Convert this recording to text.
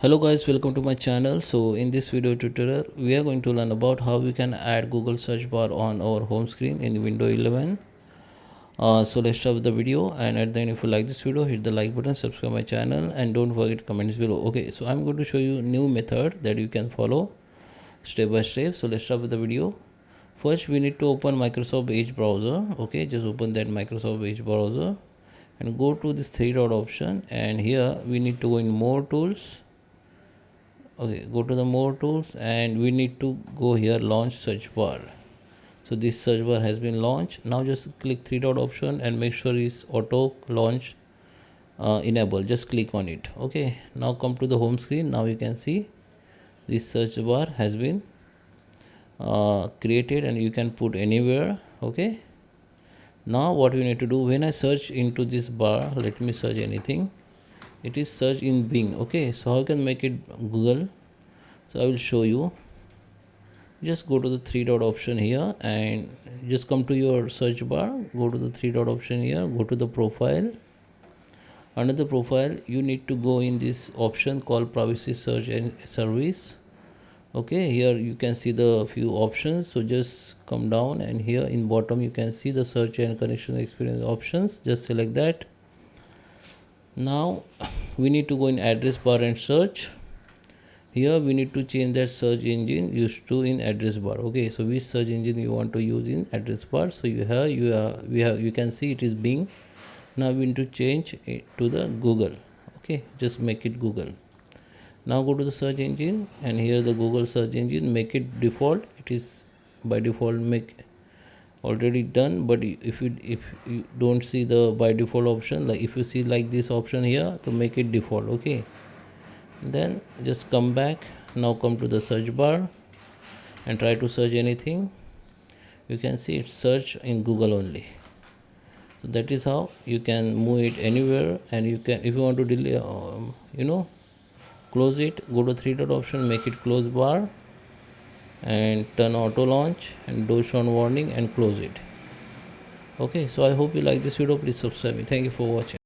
Hello guys, welcome to my channel. So in this video tutorial we are going to learn about how we can add Google search bar on our home screen in Windows 11. So let's start with the video, and at the end, if you like this video, hit the like button, subscribe my channel, and don't forget comments below. Okay, so I'm going to show you new method that you can follow step by step. So let's start with the video. First we need to open Microsoft Edge browser. Okay, just open that Microsoft Edge browser and go to this three dot option, and here we need to go in more tools. Okay, go to the more tools and we need to go here launch search bar. So this search bar has been launched. Now just click three dot option and make sure it's auto launch enable. Just click on it. Okay, now come to the home screen. Now you can see this search bar has been created and you can put anywhere. Okay, now what we need to do, when I search into this bar, let me search anything. It is search in Bing. Okay, so how I can make it Google? So I will show you. Just go to the three dot option here and just come to your search bar. Go to the three dot option here, go to the profile. Under the profile you need to go in this option called privacy search and service. Okay, here you can see the few options. So just come down and here in bottom you can see the search and connection experience options. Just select that. Now we need to go in address bar and search. Here we need to change that search engine used to in address bar. Okay, so which search engine you want to use in address bar? So you can see it is Bing. Now we need to change it to the Google. Okay, just make it Google. Now go to the search engine and here the Google search engine, make it default. It is by default make already done, but if you don't see the by default option, like if you see like this option here, to make it default. Okay, then just come back. Now come to the search bar and try to search anything. You can see it's search in Google only. So that is how you can move it anywhere. And you can, if you want to delete close it, go to three dot option, make it close bar and turn auto launch and do show warning and close it. Okay, so I hope you like this video. Please subscribe me. Thank you for watching.